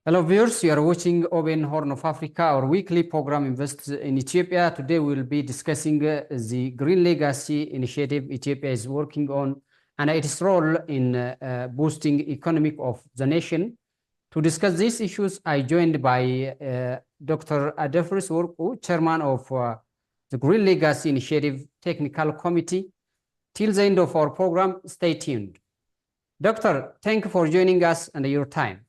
Hello viewers, you are watching OBN Horn of Africa, our weekly program Invest in Ethiopia. Today we will be discussing the Green Legacy initiative Ethiopia is working on and its role in boosting economic of the nation. To discuss these issues, I joined by Dr. Adefres Worku, chairman of the Green Legacy Initiative Technical Committee. Till the end of our program, stay tuned. Doctor, thank you for joining us and your time.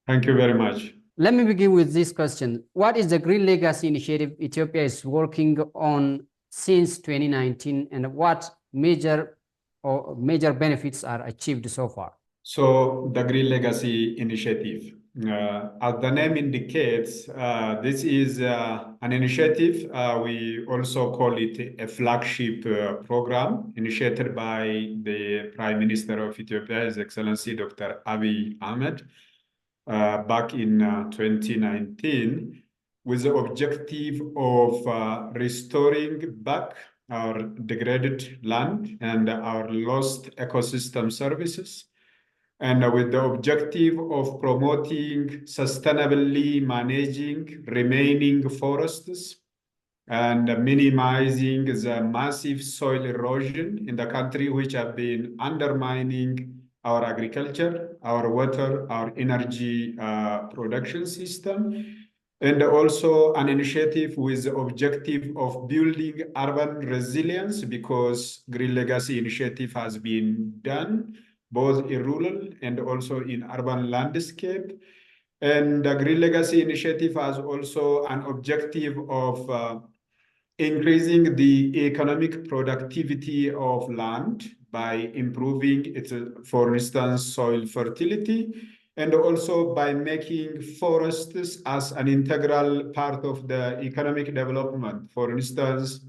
Thank you very much. Let me begin with this question. What is the Green Legacy Initiative Ethiopia is working on since 2019, and what major benefits are achieved so far? So the Green Legacy Initiative, as the name indicates, this is an initiative. We also call it a flagship program initiated by the Prime Minister of Ethiopia, His Excellency Dr. Abiy Ahmed, back in 2019, with the objective of restoring back our degraded land and our lost ecosystem services, and with the objective of promoting sustainably managing remaining forests and minimizing the massive soil erosion in the country, which have been undermining our agriculture, our water, our energy production system, and also an initiative with the objective of building urban resilience, because Green Legacy Initiative has been done both in rural and also in urban landscape. And the Green Legacy Initiative has also an objective of increasing the economic productivity of land by improving its, for instance, soil fertility, and also by making forests as an integral part of the economic development. For instance,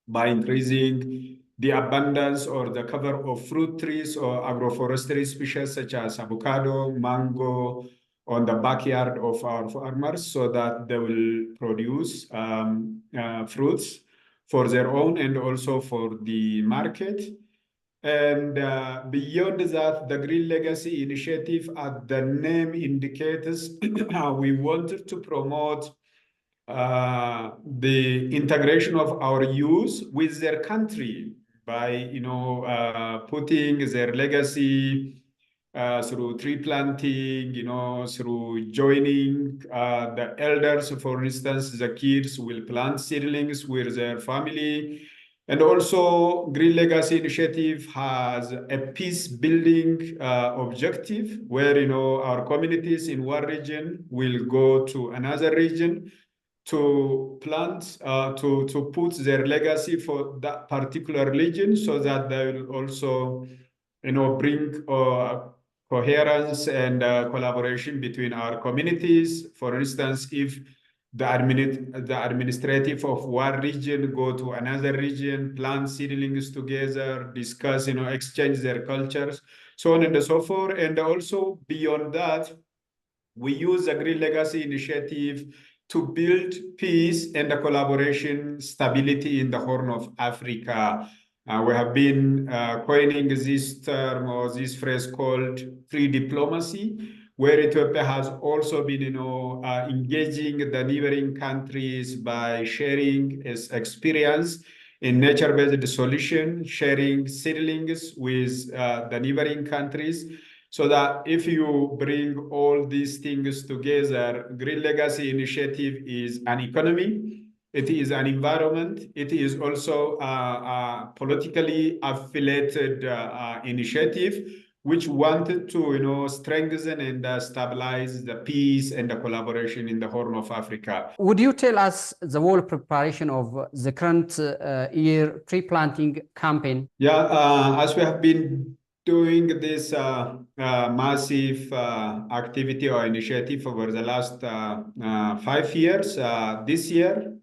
by increasing the abundance or the cover of fruit trees or agroforestry species such as avocado, mango, on the backyard of our farmers, so that they will produce fruits for their own and also for the market. And beyond that, the Green Legacy Initiative, as the name indicates, we wanted to promote the integration of our youth with their country by, putting their legacy through tree planting, through joining the elders. For instance, the kids will plant seedlings with their family. And also, Green Legacy Initiative has a peace-building objective where, our communities in one region will go to another region to plant, to put their legacy for that particular region, so that they will also, bring coherence and collaboration between our communities. For instance, if the administrative of one region go to another region, plant seedlings together, discuss, exchange their cultures, so on and so forth. And also beyond that, we use the Green Legacy Initiative to build peace and the collaboration stability in the Horn of Africa. We have been coining this term or this phrase called free diplomacy, where Ethiopia has also been, engaging the neighboring countries by sharing its experience in nature-based solution, sharing seedlings with the neighboring countries, so that if you bring all these things together, Green Legacy Initiative is an economy, it is an environment, it is also a politically affiliated initiative, which wanted to, strengthen and stabilize the peace and the collaboration in the Horn of Africa. Would you tell us the whole preparation of the current year tree planting campaign? Yeah, as we have been doing this massive activity or initiative over the last 5 years, this year,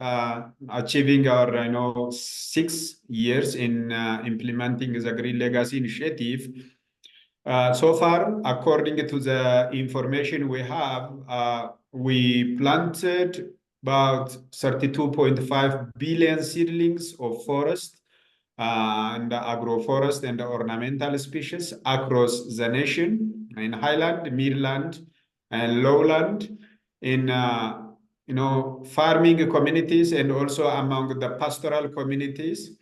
achieving our 6 years in implementing the Green Legacy Initiative. So far, according to the information we have, we planted about 32.5 billion seedlings of forest and agroforest and ornamental species across the nation, in highland, midland, and lowland, in farming communities and also among the pastoral communities.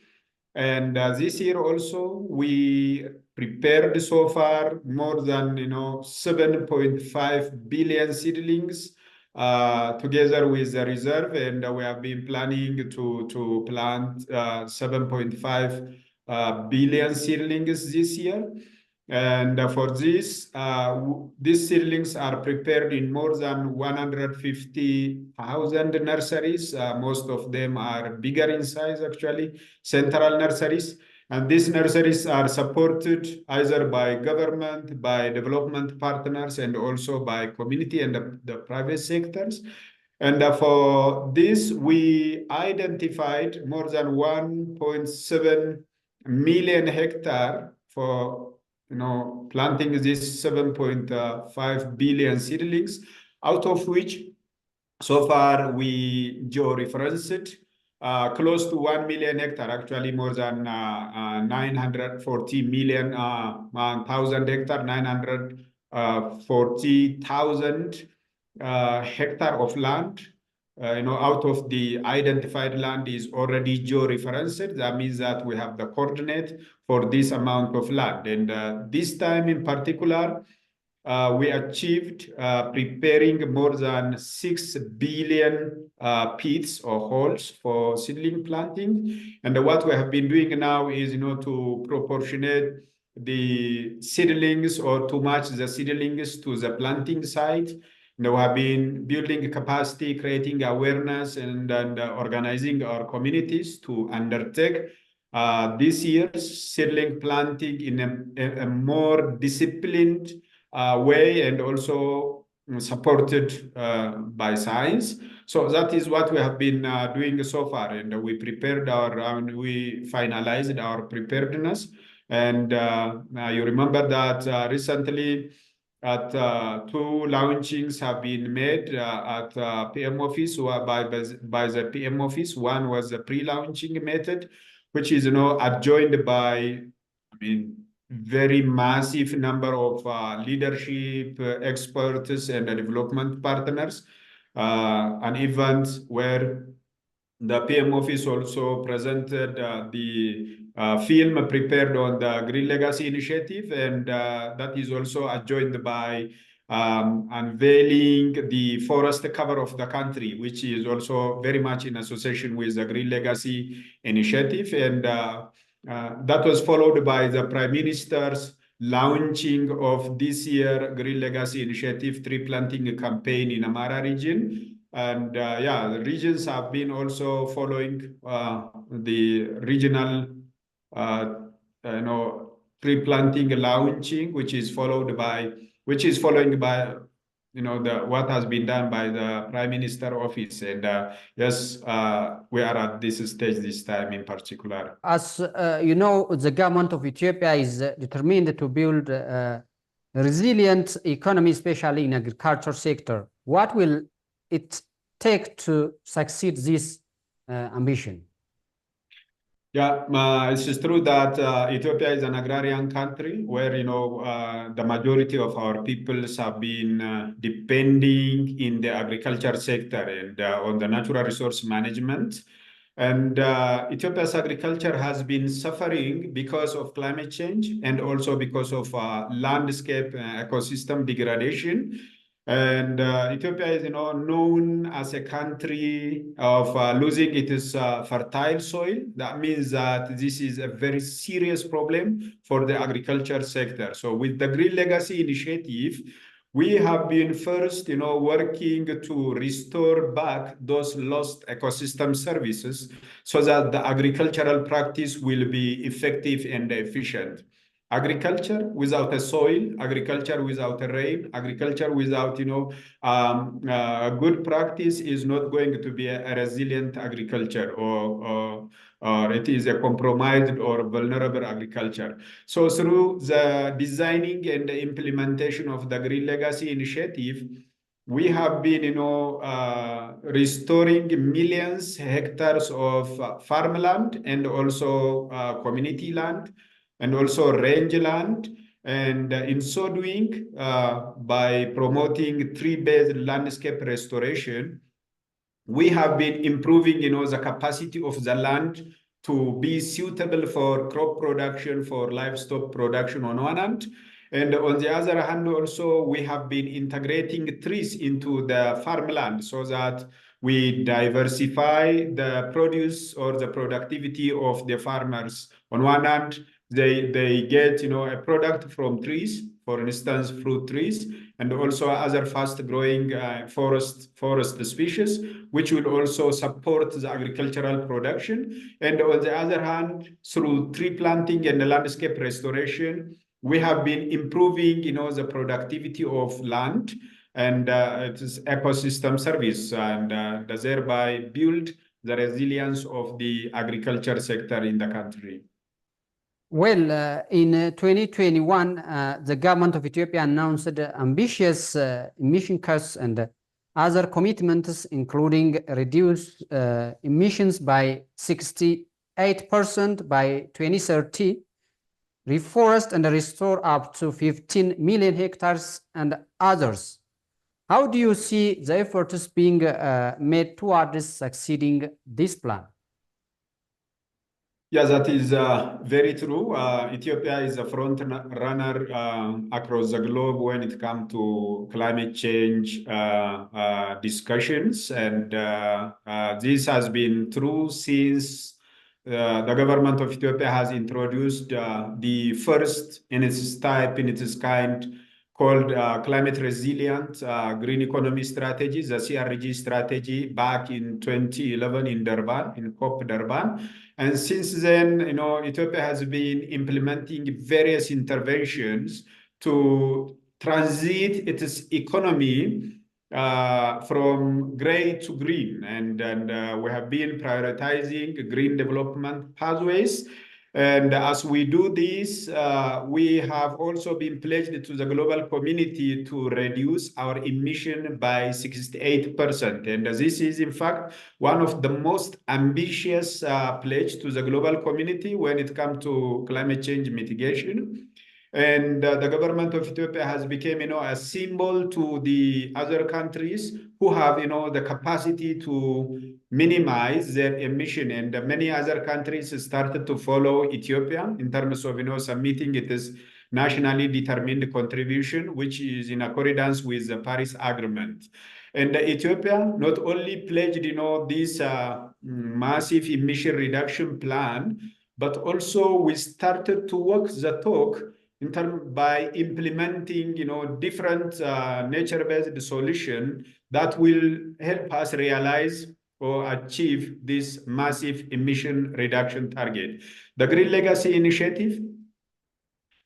And this year also we prepared so far more than 7.5 billion seedlings together with the reserve, and we have been planning to plant 7.5 billion seedlings this year. And for this, these seedlings are prepared in more than 150,000 nurseries. Most of them are bigger in size, actually, central nurseries. And these nurseries are supported either by government, by development partners, and also by community and the private sectors. And for this, we identified more than 1.7 million hectare for planting these 7.5 billion seedlings, out of which so far we georeferenced close to 1 million hectare, actually more than 940 million thousand hectare, 940,000 hectare of land. Out of the identified land is already georeferenced. That means that we have the coordinate for this amount of land. And this time in particular, we achieved preparing more than 6 billion pits or holes for seedling planting. And what we have been doing now is, to proportionate the seedlings or to match the seedlings to the planting site. We have been building capacity, creating awareness, and organizing our communities to undertake this year's seedling planting in a more disciplined way, and also supported by science. So that is what we have been doing so far, and we prepared we finalized our preparedness. And you remember that recently two launchings have been made at PM office by the PM office. One was the pre-launching method, which is adjoined by, very massive number of leadership experts and development partners. An event where the PM office also presented the film prepared on the Green Legacy Initiative, and that is also adjoined by unveiling the forest cover of the country, which is also very much in association with the Green Legacy Initiative. And that was followed by the Prime Minister's launching of this year Green Legacy Initiative tree planting campaign in Amara region. And the regions have been also following the regional tree planting launching, which is following by what has been done by the Prime Minister office. And yes, we are at this stage this time in particular. As the government of Ethiopia is determined to build a resilient economy, especially in agriculture sector. What will it take to succeed this ambition? Yeah, it's true that Ethiopia is an agrarian country where, the majority of our peoples have been depending in the agriculture sector and on the natural resource management. And Ethiopia's agriculture has been suffering because of climate change and also because of landscape ecosystem degradation. And Ethiopia is, known as a country of losing its fertile soil. That means that this is a very serious problem for the agriculture sector. So with the Green Legacy Initiative, we have been first, working to restore back those lost ecosystem services so that the agricultural practice will be effective and efficient. Agriculture without a soil, agriculture without a rain, agriculture without, a good practice is not going to be a resilient agriculture, or it is a compromised or vulnerable agriculture. So through the designing and the implementation of the Green Legacy Initiative, we have been, restoring millions hectares of farmland and also community land, and also range land. And in so doing, by promoting tree-based landscape restoration, we have been improving, the capacity of the land to be suitable for crop production, for livestock production on one hand. And on the other hand, also, we have been integrating trees into the farmland so that we diversify the produce or the productivity of the farmers. On one hand, they get, a product from trees, for instance, fruit trees, and also other fast-growing forest species, which will also support the agricultural production. And on the other hand, through tree planting and landscape restoration, we have been improving, the productivity of land and it is ecosystem service, and thereby build the resilience of the agriculture sector in the country. Well, in 2021, the government of Ethiopia announced ambitious emission cuts and other commitments, including reduce emissions by 68% by 2030, reforest and restore up to 15 million hectares, and others. How do you see the efforts being made towards succeeding this plan? Yeah, that is very true. Ethiopia is a front runner across the globe when it comes to climate change discussions. And this has been true since the government of Ethiopia has introduced the first in its type, in its kind, called Climate Resilient Green Economy Strategy, the CRG strategy, back in 2011 in Durban, in COP Durban. And since then, Ethiopia has been implementing various interventions to transit its economy from gray to green. And we have been prioritizing green development pathways. And as we do this, we have also been pledged to the global community to reduce our emission by 68%. And this is, in fact, one of the most ambitious pledge to the global community when it comes to climate change mitigation. And the government of Ethiopia has become, a symbol to the other countries who have, the capacity to minimize their emission. And many other countries started to follow Ethiopia in terms of, submitting its nationally determined contribution, which is in accordance with the Paris Agreement. And Ethiopia not only pledged, this massive emission reduction plan, but also we started to walk the talk by implementing, different nature-based solution that will help us realize or achieve this massive emission reduction target. The Green Legacy Initiative,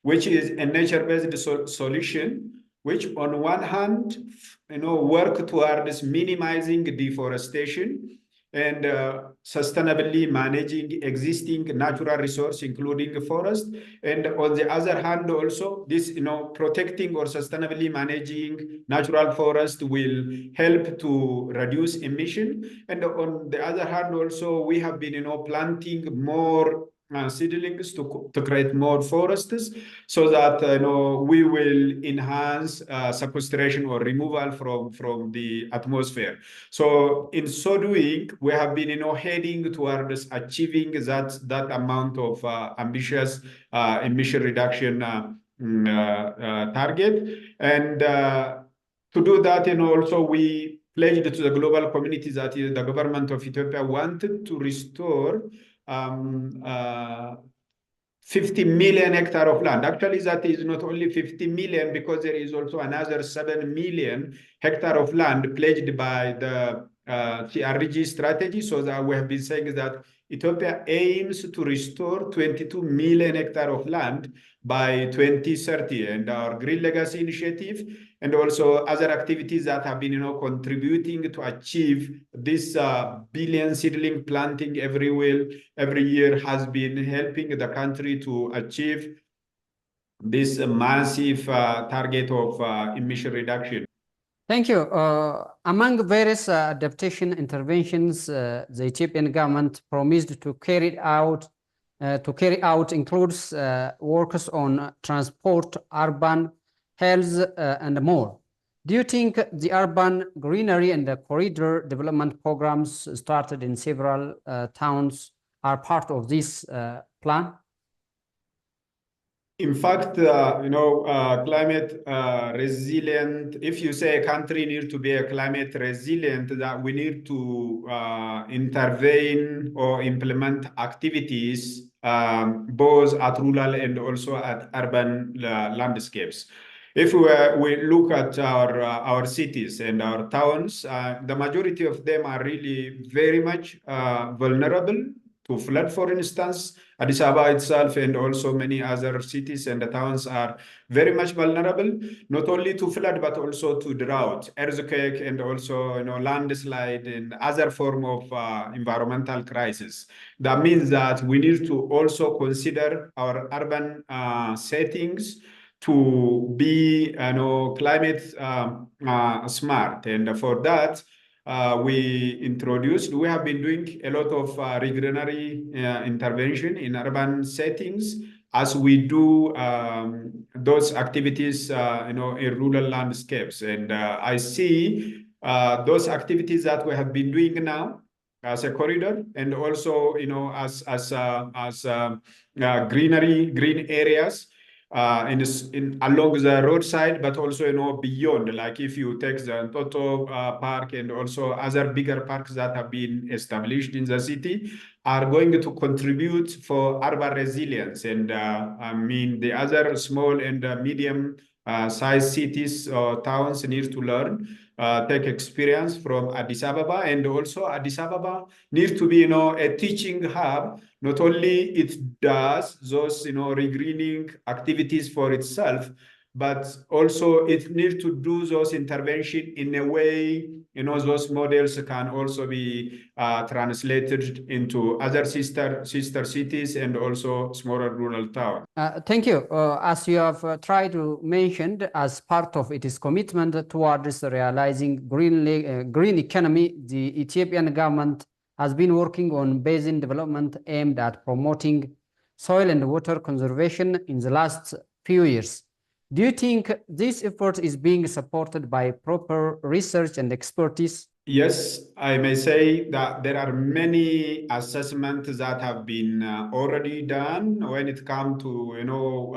which is a nature-based solution, which on one hand, work towards minimizing deforestation and sustainably managing existing natural resource, including forest. And on the other hand, also this, protecting or sustainably managing natural forest will help to reduce emission. And on the other hand, also we have been, planting more seedlings to create more forests, so that we will enhance sequestration or removal from the atmosphere. So in so doing, we have been heading towards achieving that amount of ambitious emission reduction target. And to do that, also we pledged to the global community that the government of Ethiopia wanted to restore 50 million hectares of land. Actually, that is not only 50 million, because there is also another 7 million hectares of land pledged by the CRG strategy. So that we have been saying that Ethiopia aims to restore 22 million hectares of land by 2030. And our Green Legacy Initiative and also other activities that have been, contributing to achieve this billion seedling planting every year has been helping the country to achieve this massive target of emission reduction. Thank you. Among various adaptation interventions, the Ethiopian government promised to carry out to carry out includes works on transport, urban health, and more. Do you think the urban greenery and the corridor development programs started in several towns are part of this plan? In fact, climate resilient, if you say a country needs to be a climate resilient, that we need to intervene or implement activities both at rural and also at urban landscapes. If we look at our cities and our towns, the majority of them are really very much vulnerable to flood, for instance. Addis Ababa itself and also many other cities and the towns are very much vulnerable, not only to flood, but also to drought, earthquake, and also landslide and other form of environmental crisis. That means that we need to also consider our urban settings to be climate smart. And for that, we have been doing a lot of regreenery intervention in urban settings as we do those activities in rural landscapes. And I see those activities that we have been doing now as a corridor, and also as green areas along the roadside, but also beyond. Like if you take the Toto Park and also other bigger parks that have been established in the city, are going to contribute for urban resilience. And I mean, the other small and medium size cities or towns need to learn, take experience from Addis Ababa. And also Addis Ababa needs to be a teaching hub. Not only it does those regreening activities for itself, but also it needs to do those intervention in a way those models can also be translated into other sister cities and also smaller rural towns. Thank you. As you have tried to mention, as part of its commitment towards realizing green economy, the Ethiopian government has been working on basin development aimed at promoting soil and water conservation in the last few years. Do you think this effort is being supported by proper research and expertise? Yes, I may say that there are many assessments that have been already done when it comes to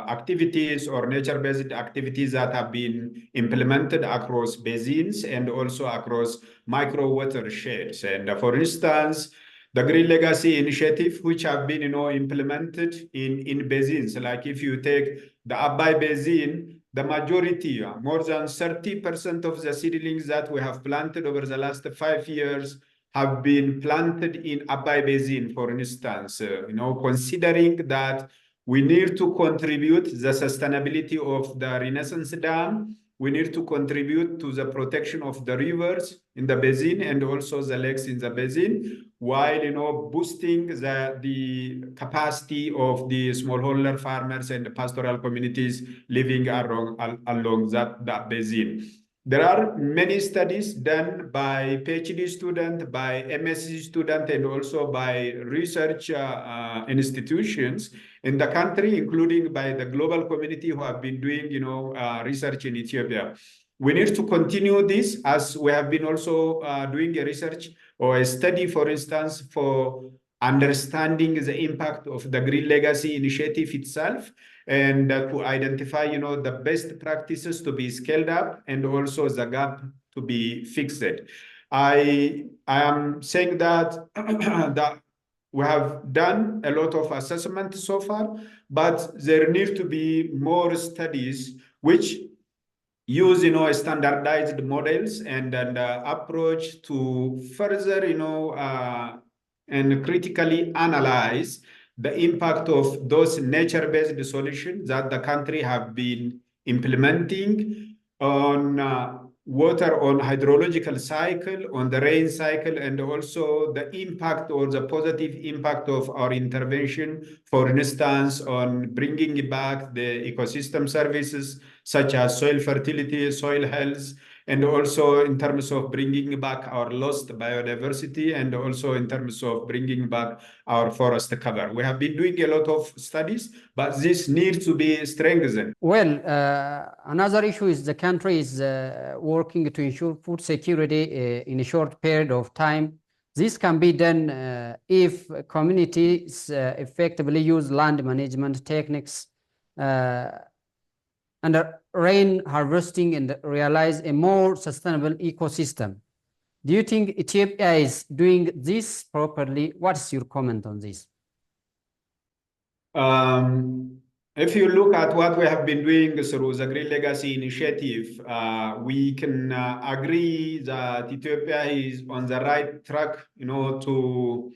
activities or nature-based activities that have been implemented across basins and also across micro watersheds. And for instance, the Green Legacy Initiative, which have been implemented in basins, like if you take the Abai Basin, the majority, more than 30% of the seedlings that we have planted over the last 5 years have been planted in Abai Basin, for instance. Considering that we need to contribute the sustainability of the Renaissance Dam, we need to contribute to the protection of the rivers in the basin and also the lakes in the basin, while boosting the capacity of the smallholder farmers and the pastoral communities living along that basin. There are many studies done by PhD student, by MSc student, and also by research institutions in the country, including by the global community who have been doing research in Ethiopia. We need to continue this, as we have been also doing a research or a study, for instance, for understanding the impact of the Green Legacy Initiative itself, and to identify the best practices to be scaled up and also the gap to be fixed. I am saying that that we have done a lot of assessment so far, but there need to be more studies which use standardized models and approach to further and critically analyze the impact of those nature-based solutions that the country have been implementing on water, on hydrological cycle, on the rain cycle, and also the impact or the positive impact of our intervention, for instance, on bringing back the ecosystem services such as soil fertility, soil health, and also in terms of bringing back our lost biodiversity, and also in terms of bringing back our forest cover. We have been doing a lot of studies, but this needs to be strengthened. Well, another issue is the country is working to ensure food security in a short period of time. This can be done if communities effectively use land management techniques and rain harvesting and realize a more sustainable ecosystem. Do you think Ethiopia is doing this properly? What's your comment on this? If you look at what we have been doing through the Green Legacy Initiative, we can agree that Ethiopia is on the right track, to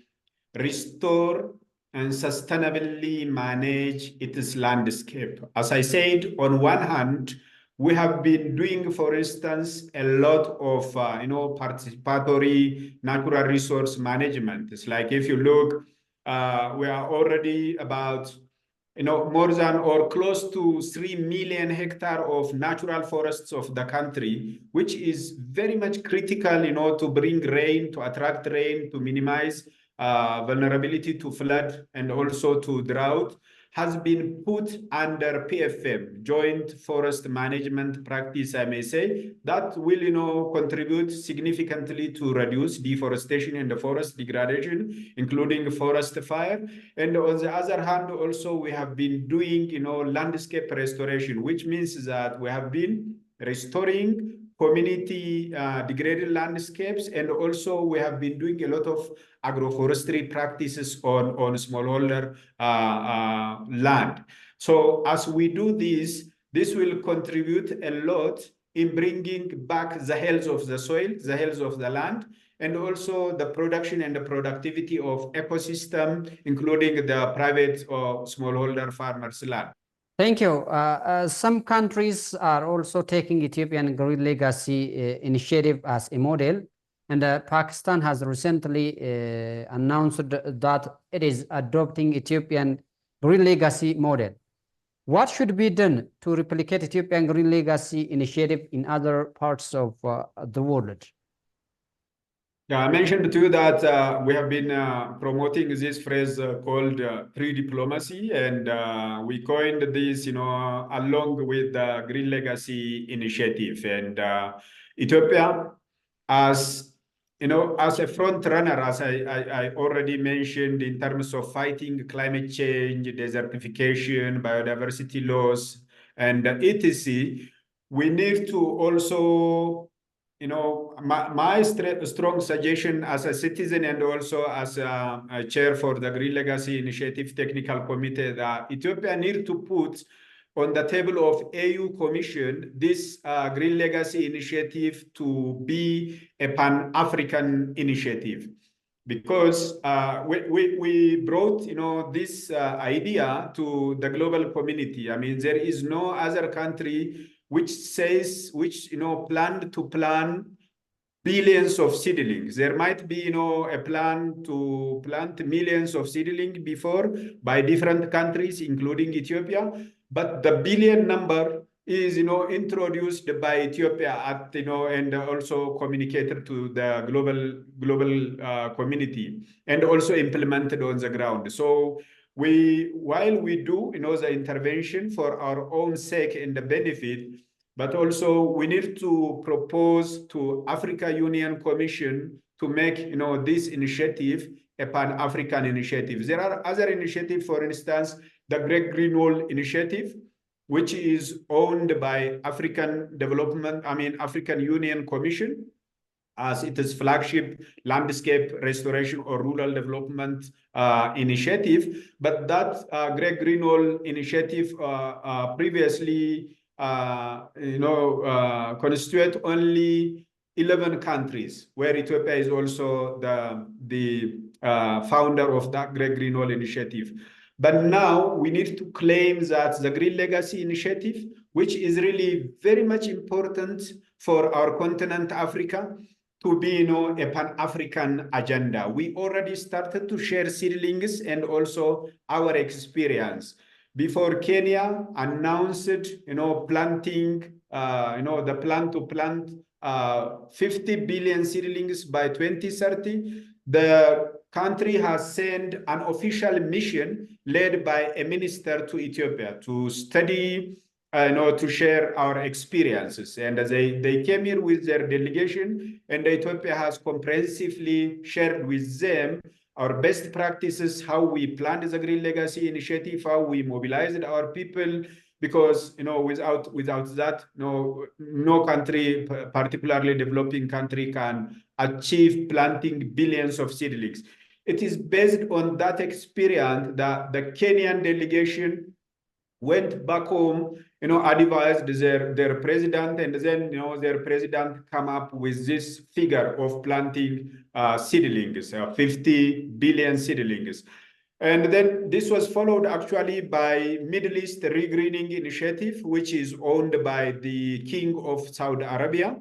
restore and sustainably manage its landscape. As I said, on one hand, we have been doing, for instance, a lot of participatory natural resource management. It's like if you look, we are already about more than or close to 3 million hectares of natural forests of the country, which is very much critical, to bring rain, to attract rain, to minimize vulnerability to flood and also to drought, has been put under PFM, Joint Forest Management Practice, I may say, that will, contribute significantly to reduce deforestation and the forest degradation, including forest fire. And on the other hand, also, we have been doing, landscape restoration, which means that we have been restoring community degraded landscapes, and also we have been doing a lot of agroforestry practices on smallholder land. So as we do this will contribute a lot in bringing back the health of the soil, the health of the land, and also the production and the productivity of ecosystem, including the private or smallholder farmers' land. Thank you. Some countries are also taking Ethiopian Green Legacy initiative as a model, and Pakistan has recently announced that it is adopting Ethiopian Green Legacy model. What should be done to replicate Ethiopian Green Legacy initiative in other parts of the world? Yeah, I mentioned to you that we have been promoting this phrase called pre-diplomacy, and we coined this, along with the Green Legacy Initiative. And Ethiopia, as as a front runner, as I already mentioned, in terms of fighting climate change, desertification, biodiversity loss, and etc., we need to also my strong suggestion as a citizen and also as a chair for the Green Legacy Initiative Technical Committee, that Ethiopia need to put on the table of AU Commission this Green Legacy Initiative to be a Pan-African initiative. Because we brought this idea to the global community. I mean, there is no other country which plan to plant billions of seedlings. There might be a plan to plant millions of seedlings before by different countries, including Ethiopia, but the billion number is introduced by Ethiopia at and also communicated to the global community and also implemented on the ground. So while we do the intervention for our own sake and the benefit, but also we need to propose to Africa Union Commission to make this initiative a Pan-African initiative. There are other initiatives, for instance, the Great Green Wall Initiative, which is owned by African Union Commission as its flagship landscape restoration or rural development initiative. But that Great Green Wall Initiative previously constitute only 11 countries, where Ethiopia is also the founder of that Great Green Wall Initiative. But now we need to claim that the Green Legacy Initiative, which is really very much important for our continent Africa, to be a Pan-African agenda. We already started to share seedlings and also our experience. Before Kenya announced, planting, the plan to plant 50 billion seedlings by 2030. The country has sent an official mission led by a minister to Ethiopia to study, to share our experiences. And they came here with their delegation, and Ethiopia has comprehensively shared with them our best practices, how we planned the Green Legacy Initiative, how we mobilized our people, because without that, no country, particularly developing country, can achieve planting billions of seedlings. It is based on that experience that the Kenyan delegation went back home, advised their president, and then their president come up with this figure of planting seedlings, 50 billion seedlings. And then this was followed actually by Middle East Regreening Initiative, which is owned by the King of Saudi Arabia,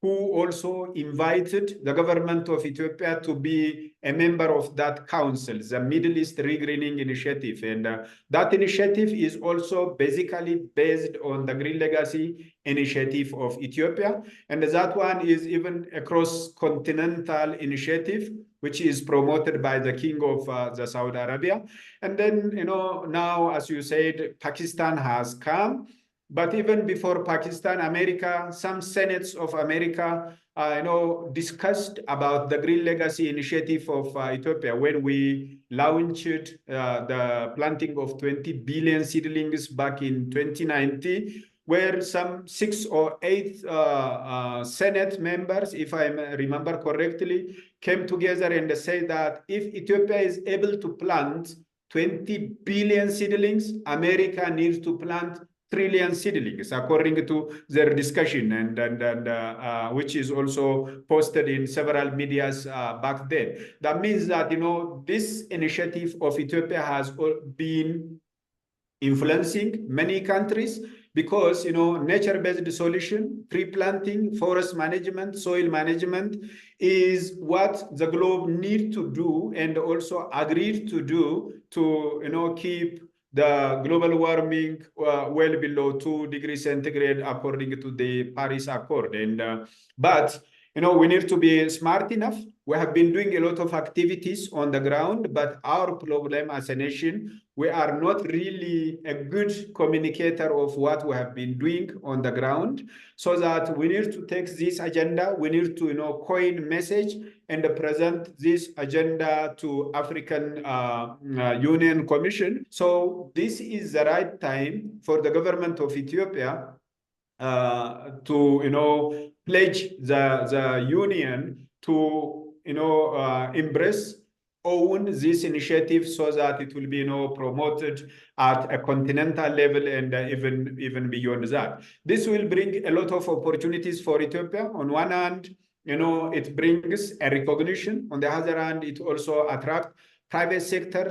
who also invited the government of Ethiopia to be a member of that council, the Middle East Regreening Initiative. And that initiative is also basically based on the Green Legacy Initiative of Ethiopia. And that one is even a cross-continental initiative, which is promoted by the King of the Saudi Arabia. And then, now, as you said, Pakistan has come. But even before Pakistan, America, some senates of America, discussed about the Green Legacy Initiative of Ethiopia when we launched the planting of 20 billion seedlings back in 2019, where some 6 or 8 Senate members, if I remember correctly, came together and said that if Ethiopia is able to plant 20 billion seedlings, America needs to plant trillion seedlings, according to their discussion, and which is also posted in several medias back then. That means that this initiative of Ethiopia has been influencing many countries, because nature-based solution, tree planting, forest management, soil management is what the globe needs to do, and also agreed to do, to keep the global warming well below 2 degrees centigrade, according to the Paris Accord. And but we need to be smart enough. We have been doing a lot of activities on the ground, but our problem as a nation, we are not really a good communicator of what we have been doing on the ground. So that we need to take this agenda, we need to coin message and present this agenda to African Union Commission. So this is the right time for the government of Ethiopia to pledge the union to embrace, own this initiative, so that it will be promoted at a continental level, and even beyond that. This will bring a lot of opportunities for Ethiopia. On one hand, it brings a recognition. On the other hand, it also attracts private sector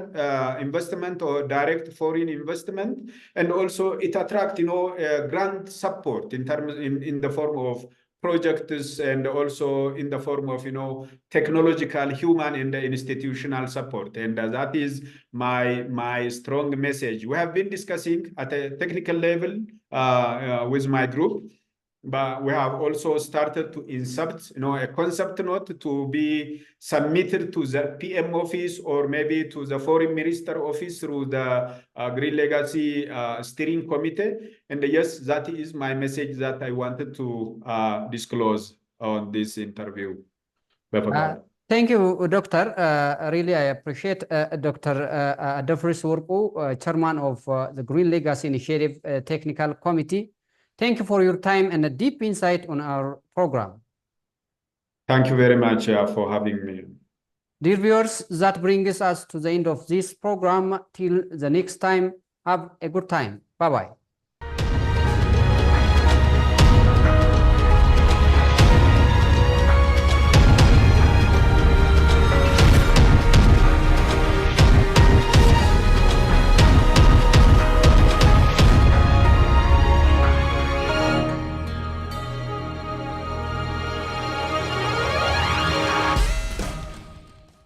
investment or direct foreign investment, and also it attracts grant support in the form of projects, and also in the form of technological, human, and institutional support. And that is my strong message. We have been discussing at a technical level with my group, but we have also started to insert a concept note to be submitted to the PM office, or maybe to the foreign minister office, through the Green Legacy Steering Committee. And yes, that is my message that I wanted to disclose on this interview. Thank you, Doctor. Really, I appreciate Dr. Adefres Worku, Chairman of the Green Legacy Initiative Technical Committee. Thank you for your time and a deep insight on our program. Thank you very much for having me. Dear viewers, that brings us to the end of this program. Till the next time, have a good time. Bye-bye.